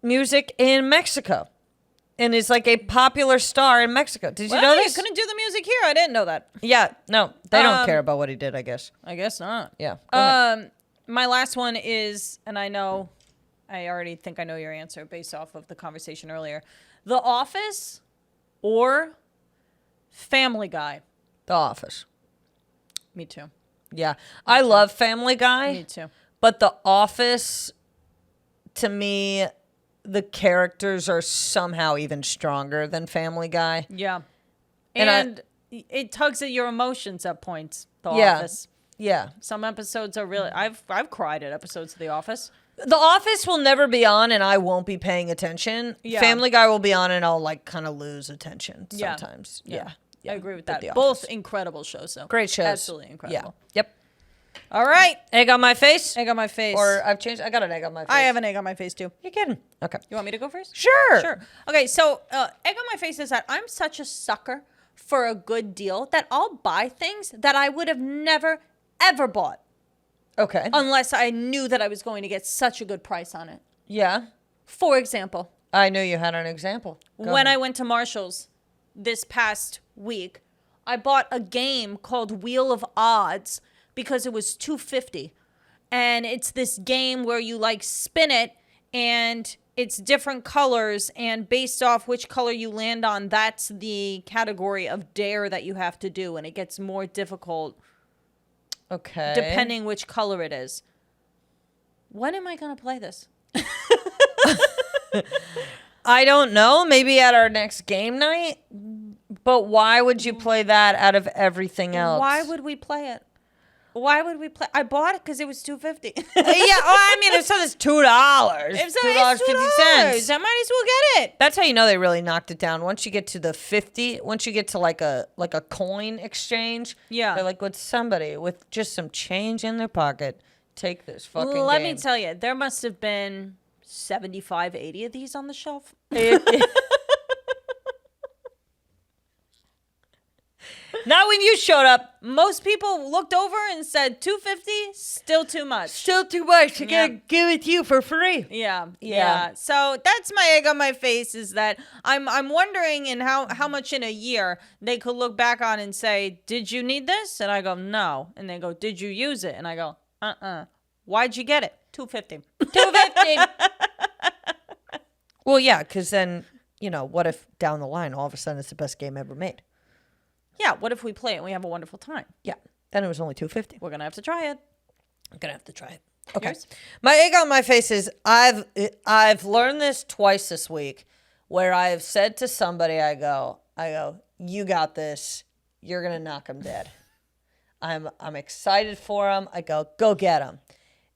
music in Mexico. And is like a popular star in Mexico. Did you know You this? couldn't do the music here. I didn't know that. Yeah, no, they don't care about what he did, I guess. I guess not. Yeah. go ahead. My last one is, and I already think I know your answer based off of the conversation earlier. The Office or Family Guy? The Office. Me too. Yeah. I love Family Guy. Me too. But The Office, to me, the characters are somehow even stronger than Family Guy. Yeah. And And it tugs at your emotions at points, The Yeah. Office. Yeah. Some episodes are really I've cried at episodes of The Office. The Office will never be on and I won't be paying attention. Yeah. Family Guy will be on and I'll like kind of lose attention Yeah. sometimes. Yeah. Yeah. I agree with But that. The Both Office. incredible shows though. Great shows. Absolutely incredible. Yeah. Yep. All right. Egg on my face? Egg on my face. Or I got an egg on my face. I have an egg on my face too. You're kidding. Okay. You want me to go first? Sure. Sure. Okay, so egg on my face is that I'm such a sucker for a good deal that I'll buy things that I would have never, ever bought Okay. unless I knew that I was going to get such a good price on it. Yeah. For example, I knew you had an example. Go when ahead. I went to Marshall's this past week, I bought a game called Wheel of Odds because it was $2.50. And it's this game where you like spin it and it's different colors, and based off which color you land on, that's the category of dare that you have to do, and it gets more difficult Okay. depending which color it is. When am I going to play this? I don't know. Maybe at our next game night. But why would you play that out of everything else? Why would we play it? Why would we play? I bought it because it was $2.50. Yeah. I mean, if something's $2, If so, it's $2.50, I might as well get it. That's how you know they really knocked it down. Once you get to the 50, once you get to like a coin exchange, Yeah. they're like, would somebody with just some change in their pocket take this fucking Let game? me tell you, there must have been 75, 80 of these on the shelf. Not when you showed up. Most people looked over and said $2.50, still too much. Still too much. I Yeah. gotta give it to you for free. Yeah. So that's my egg on my face, is that I'm wondering in how much in a year they could look back on and say, did you need this? And I go, no. And they go, did you use it? And I go, Why'd you get it? $2.50. $2.50. Well, yeah, because then, what if down the line, all of a sudden it's the best game ever made? Yeah, what if we play it and we have a wonderful time? Yeah. Then it was only $2.50. We're going to have to try it. I'm going to have to try it. Okay. Yours? My egg on my face is I've learned this twice this week where I have said to somebody, I go, you got this. You're going to knock them dead. I'm excited for them. I go get them.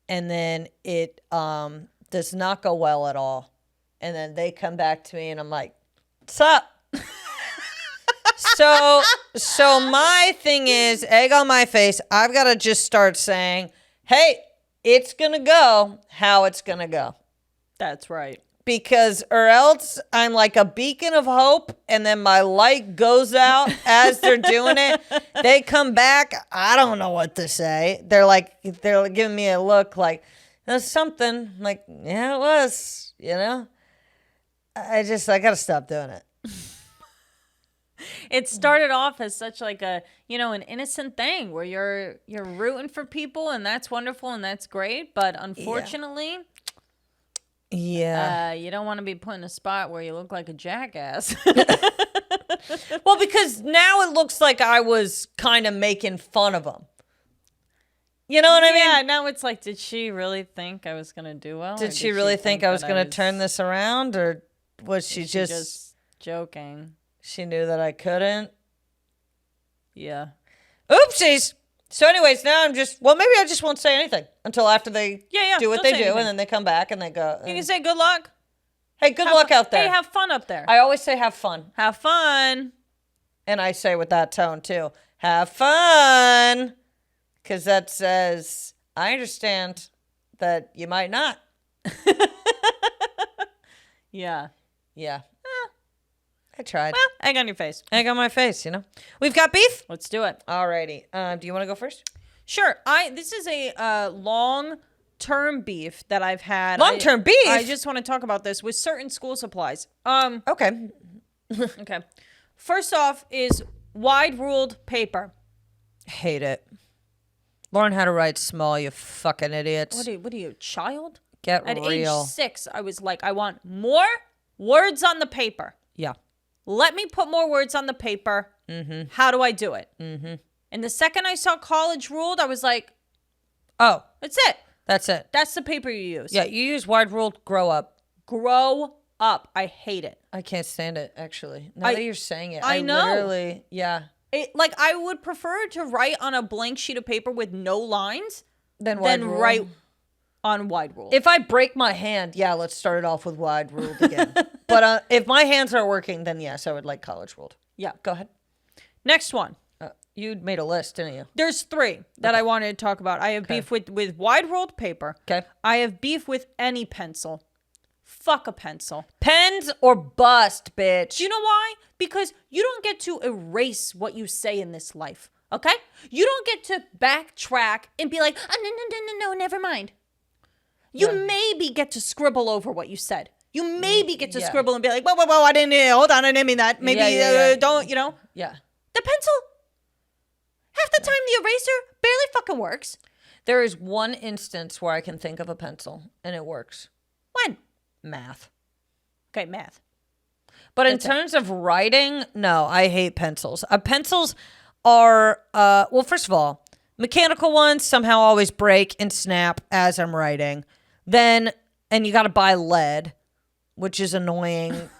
And then it does not go well at all. And then they come back to me and I'm like, what's up? So my thing is, egg on my face, I've got to just start saying, hey, it's going to go how it's going to go. That's right. Because or else I'm like a beacon of hope and then my light goes out as they're doing it. They come back. I don't know what to say. They're giving me a look like, there's something. I'm like, yeah, it was, I got to stop doing it. It started off as such like an innocent thing where you're rooting for people and that's wonderful and that's great. But unfortunately, you don't want to be put in a spot where you look like a jackass. Well, because now it looks like I was kind of making fun of them. You know what I mean? Yeah, now it's like, did she really think I was going to do well? Did she really think I was going to turn this around? Or was she just joking? She knew that I couldn't. Yeah. Oopsies. So anyways, now maybe I just won't say anything until after they do what they do. And then they come back and they go. You can say good luck. Hey, good luck out there. Hey, have fun up there. I always say have fun. Have fun. And I say with that tone too. Have fun. Because that says, I understand that you might not. Yeah. Yeah. I tried. Well, egg on your face. Egg on my face, We've got beef? Let's do it. Alrighty. Do you want to go first? Sure. This is a long-term beef that I've had. Long-term beef? I just want to talk about this with certain school supplies. Okay. Okay. First off is wide-ruled paper. Hate it. Learn how to write small, you fucking idiots. What are you, child? Get At real. age 6, I was like, I want more words on the paper. Yeah. Let me put more words on the paper. Mm-hmm. How do I do it? Mm-hmm. And the second I saw college ruled, I was like, oh, that's it. That's it. That's the paper you use. Yeah, you use wide ruled grow up. Grow up. I hate it. I can't stand it, actually. Now that you're saying it, I know. Literally, yeah. I would prefer to write on a blank sheet of paper with no lines than write on wide ruled. If I break my hand, let's start it off with wide ruled again. But if my hands are working, then yes, I would like college ruled. Yeah. Go ahead. Next one. You made a list, didn't you? There's 3 that I wanted to talk about. I have beef with wide ruled paper. Okay. I have beef with any pencil. Fuck a pencil. Pens or bust, bitch. Do you know why? Because you don't get to erase what you say in this life. Okay? You don't get to backtrack and be like, oh, no, never mind. You maybe get to scribble over what you said. You maybe get to scribble and be like, whoa, I didn't, hold on, I didn't mean that. Maybe don't, Yeah. The pencil, half the time the eraser barely fucking works. There is one instance where I can think of a pencil, and it works. When? Math. Okay, math. But in terms of writing, no, I hate pencils. Pencils are, first of all, mechanical ones somehow always break and snap as I'm writing. Then, and you got to buy lead. which is annoying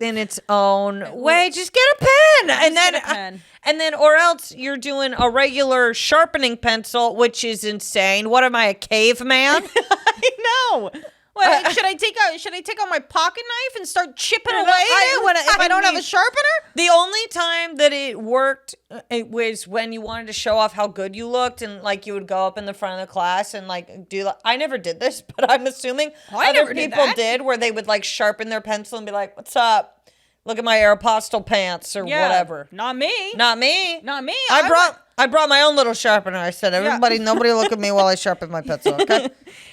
in its own way. Just get a pen, and then, or else you're doing a regular sharpening pencil, which is insane. What am I, a caveman? I know. What, should I take out my pocket knife and start chipping away if I don't have a sharpener? The only time that it worked, it was when you wanted to show off how good you looked, and like you would go up in the front of the class and like do. I never did this, but I'm assuming other people did, where they would like sharpen their pencil and be like, "What's up? Look at my Aeropostale pants or whatever." Not me. Not me. Not me. I brought my own little sharpener. I said, nobody look at me while I sharpen my pencil. Okay.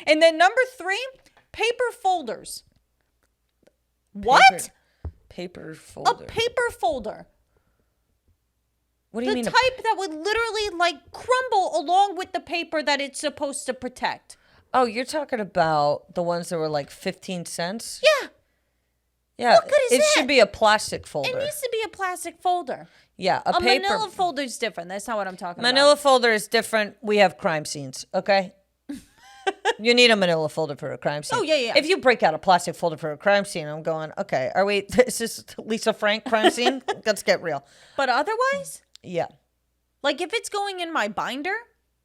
And then number 3. Paper folders. What? Paper folder. A paper folder. What do you mean? The type that would literally like crumble along with the paper that it's supposed to protect. Oh, you're talking about the ones that were like 15 cents? Yeah. Yeah. What good is it? It should be a plastic folder. It needs to be a plastic folder. Yeah, a paper. manila folder is different. That's not what I'm talking about. Manila folder is different. We have crime scenes, okay? You need a manila folder for a crime scene. Oh, yeah. If you break out a plastic folder for a crime scene, I'm going, okay, is this Lisa Frank crime scene? Let's get real. But otherwise? Yeah. Like if it's going in my binder,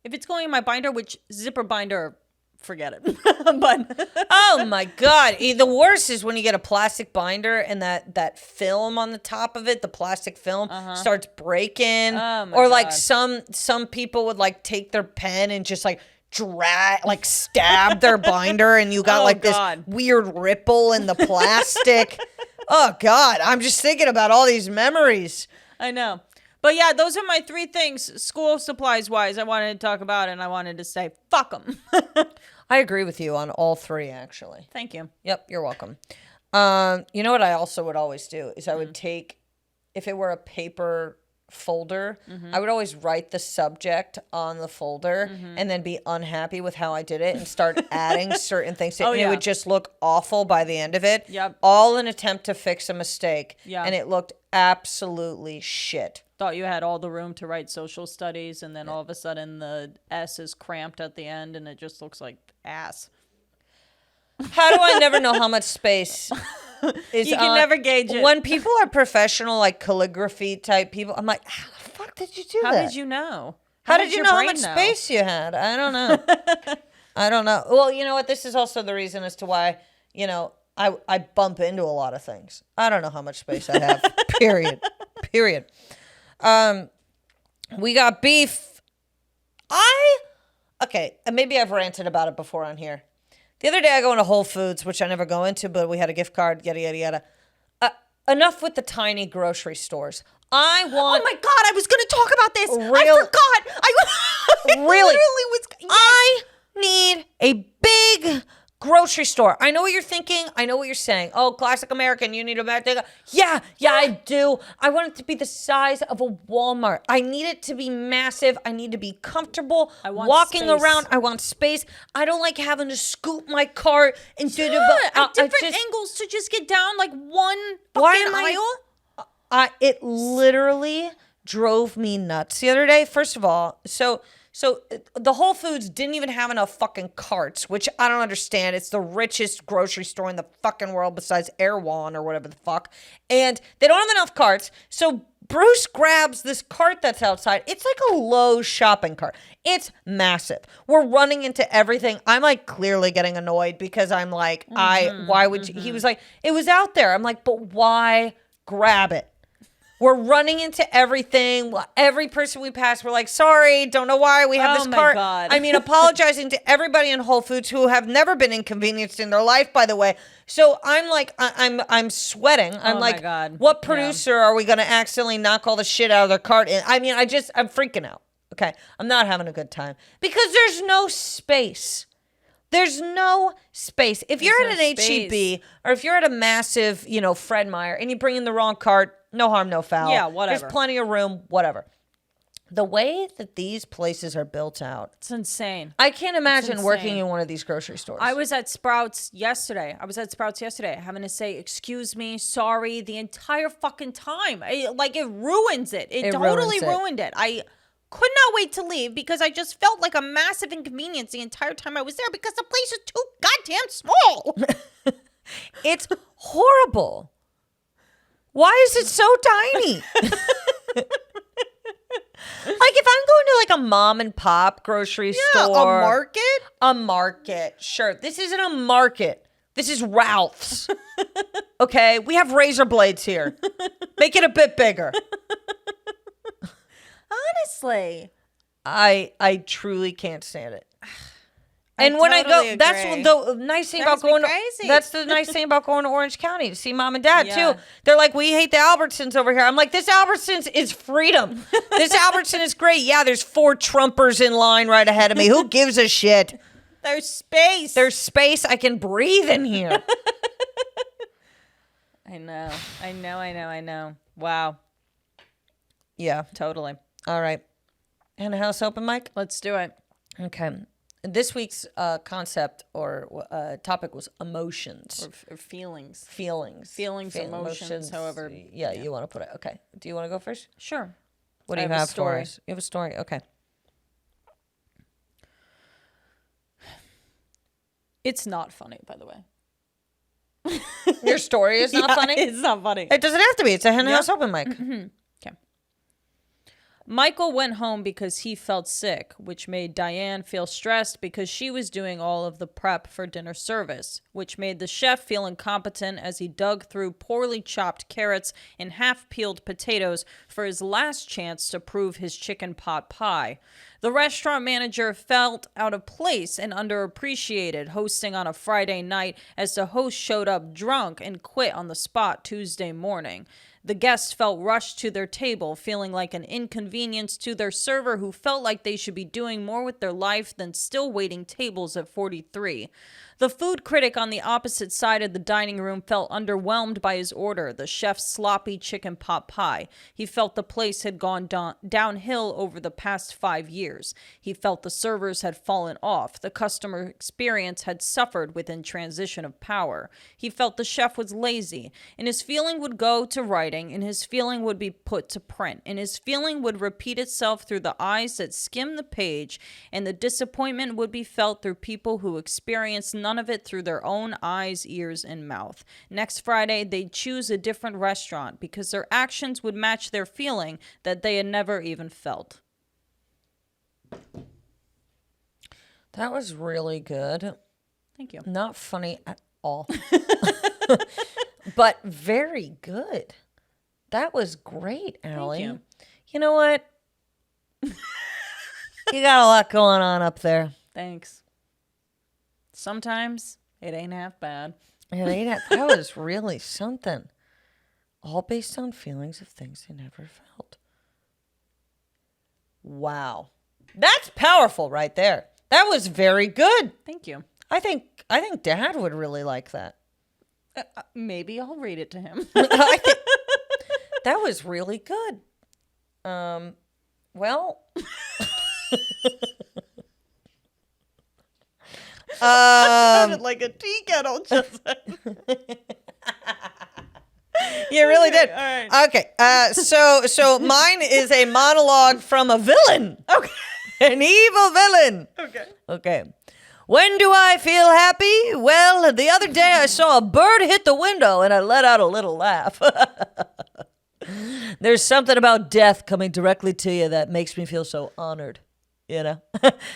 which zipper binder, forget it. But oh my God. The worst is when you get a plastic binder and that film on the top of it, the plastic film starts breaking. Oh my or like God. some people would like take their pen and just like stab their binder, and you got this weird ripple in the plastic. Oh God, I'm just thinking about all these memories. I know. But yeah, those are my 3 things, school supplies wise, I wanted to talk about, and I wanted to say, fuck them. I agree with you on all 3, actually. Thank you. Yep, you're welcome. You know what I also would always do is I would take, if it were a paper folder, I would always write the subject on the folder and then be unhappy with how I did it and start adding certain things to it. And it would just look awful by the end of it. Yep. All an attempt to fix a mistake. Yeah. And it looked absolutely shit. Thought you had all the room to write social studies, and then all of a sudden the S is cramped at the end and it just looks like ass. How do I never know how much space is you can never gauge it. When people are professional, like calligraphy type people, I'm like, how the fuck did you do that? How did you know? How did you know how much space you had? I don't know. I don't know. Well, you know what? This is also the reason as to why, I bump into a lot of things. I don't know how much space I have. Period. We got beef. Okay, maybe I've ranted about it before on here. The other day I go into Whole Foods, which I never go into, but we had a gift card, yada, yada, yada. Enough with the tiny grocery stores. Oh my God, I was going to talk about this. I forgot. I really literally was. Yes. I need a big grocery store. I know what you're thinking. I know what you're saying. Oh, classic American. You need a big. Yeah, I do. I want it to be the size of a Walmart. I need it to be massive. I need to be comfortable. I want walking space. around. I want space. I don't like having to scoop my cart and do at different angles to just get down like one fucking aisle. It literally drove me nuts the other day. First of all, so the Whole Foods didn't even have enough fucking carts, which I don't understand. It's the richest grocery store in the fucking world besides Erewhon or whatever the fuck. And they don't have enough carts. So Bruce grabs this cart that's outside. It's like a Lowe's shopping cart. It's massive. We're running into everything. I'm like clearly getting annoyed because I'm like, why would you? He was like, it was out there. I'm like, but why grab it? We're running into everything. Every person we pass, we're like, sorry, don't know why we have this cart. God. I mean, apologizing to everybody in Whole Foods who have never been inconvenienced in their life, by the way. So I'm like, I'm sweating. I'm like, God. What producer are we going to accidentally knock all the shit out of their cart in? I mean, I'm freaking out. Okay. I'm not having a good time because there's no space. There's no space. If you're at an HEB or if you're at a massive, Fred Meyer and you bring in the wrong cart, no harm, no foul. Yeah, whatever. There's plenty of room, whatever. The way that these places are built out. It's insane. I can't imagine working in one of these grocery stores. I was at Sprouts yesterday. Having to say, excuse me, sorry, the entire fucking time. It ruins it. It totally ruined it. I could not wait to leave because I just felt like a massive inconvenience the entire time I was there because the place is too goddamn small. It's horrible. Why is it so tiny? Like if I'm going to like a mom and pop grocery store. A market? A market. Sure. This isn't a market. This is Ralph's. Okay? We have razor blades here. Make it a bit bigger. Honestly. I truly can't stand it. And when totally I go, that's agree. the nice thing about Drives me going. crazy. That's the nice thing about going to Orange County to see mom and dad Yeah. too. They're like, we hate the Albertsons over here. I'm like, this Albertsons is freedom. This Albertson is great. Yeah, there's 4 Trumpers in line right ahead of me. Who gives a shit? There's space. There's space. I can breathe in here. I know. Wow. Yeah. Totally. All right. Hen House Open Mic. Let's do it. Okay. This week's concept or topic was emotions. Or feelings. Feelings. Emotions, however. Yeah, you want to put it. Okay. Do you want to go first? Sure. What do I you have a have for story. us? You have a story? Okay. It's not funny, by the way. Your story is not funny? It's not funny. It doesn't have to be. It's a Hen House Open Mic. Okay. Michael went home because he felt sick, which made Diane feel stressed because she was doing all of the prep for dinner service, which made the chef feel incompetent as he dug through poorly chopped carrots and half-peeled potatoes for his last chance to prove his chicken pot pie. The restaurant manager felt out of place and underappreciated hosting on a Friday night as the host showed up drunk and quit on the spot Tuesday morning. The guests felt rushed to their table, feeling like an inconvenience to their server who felt like they should be doing more with their life than still waiting tables at 43. The food critic on the opposite side of the dining room felt underwhelmed by his order, the chef's sloppy chicken pot pie. He felt the place had gone downhill over the past 5 years. He felt the servers had fallen off. The customer experience had suffered within transition of power. He felt the chef was lazy, and his feeling would go to writing, and his feeling would be put to print, and his feeling would repeat itself through the eyes that skim the page, and the disappointment would be felt through people who experienced none of it through their own eyes, ears, and mouth. Next Friday, they'd choose a different restaurant because their actions would match their feeling that they had never even felt. That was really good. Thank you. Not funny at all. But very good. That was great, Allie. you. You know what? You got a lot going on up there. Thanks. Sometimes it ain't half bad. That was really something. All based on feelings of things they never felt. Wow. That's powerful right there. That was very good. Thank you. I think Dad would really like that. Maybe I'll read it to him. I think that was really good. Well, Sounded like a tea kettle just you really did. All right. Okay. So mine is a monologue from a villain. Okay. An evil villain. Okay. When do I feel happy? Well, the other day I saw a bird hit the window and I let out a little laugh. There's something about death coming directly to you that makes me feel so honored. You know?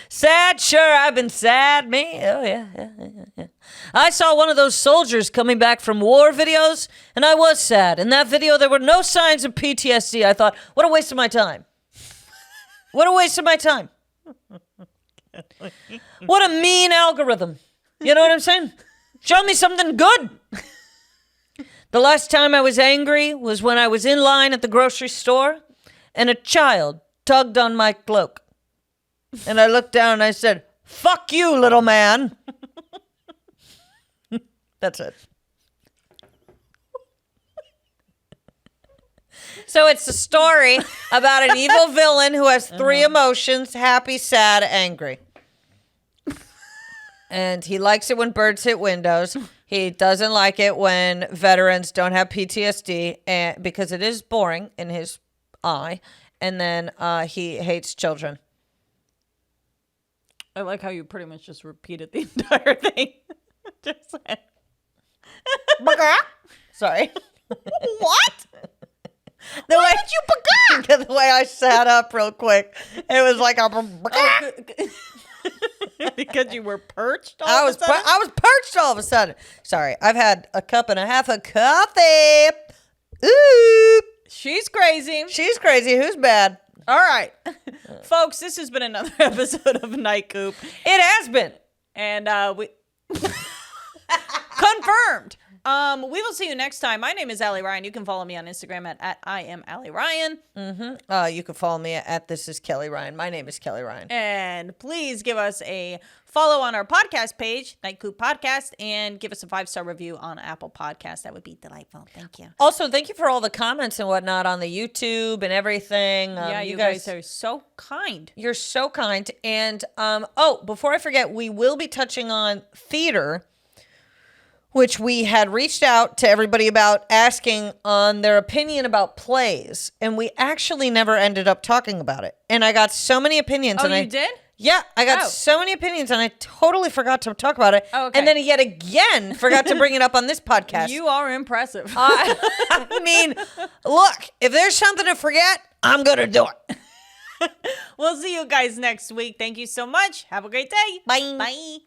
Sad? Sure, I've been sad. Me? Oh, yeah. I saw one of those soldiers coming back from war videos, and I was sad. In that video, there were no signs of PTSD. I thought, what a waste of my time. What a waste of my time. What a mean algorithm. You know what I'm saying? Show me something good. The last time I was angry was when I was in line at the grocery store, and a child tugged on my cloak. And I looked down and I said, "Fuck you, little man." That's it. So it's a story about an evil villain who has 3 emotions: happy, sad, angry. And he likes it when birds hit windows. He doesn't like it when veterans don't have PTSD and because it is boring in his eye. And then he hates children. I like how you pretty much just repeated the entire thing. Just saying. Sorry. What? The Why way, did you the way I sat up real quick, it was like Because you were perched all I of was a sudden? I was perched all of a sudden. Sorry, I've had a cup and a half of coffee. Ooh, She's crazy. she's crazy. Who's bad? All right. Folks, this has been another episode of Night Coop. It has been. And we confirmed. We will see you next time. My name is Allie Ryan. You can follow me on Instagram at I am Allie Ryan. You can follow me at This Is Kelly Ryan. My name is Kelly Ryan. And please give us a follow on our podcast page, Night Coop Podcast, and give us a 5-star review on Apple Podcasts. That would be delightful. Thank you. Also, thank you for all the comments and whatnot on the YouTube and everything. Yeah, you guys are so kind. You're so kind. And before I forget, we will be touching on theater, which we had reached out to everybody about asking on their opinion about plays. And we actually never ended up talking about it. And I got so many opinions. Oh, and you did? Yeah, I got Oh. so many opinions and I totally forgot to talk about it. Oh, okay. And then yet again, forgot to bring it up on this podcast. You are impressive. I mean, look, if there's something to forget, I'm going to do it. We'll see you guys next week. Thank you so much. Have a great day. Bye. Bye.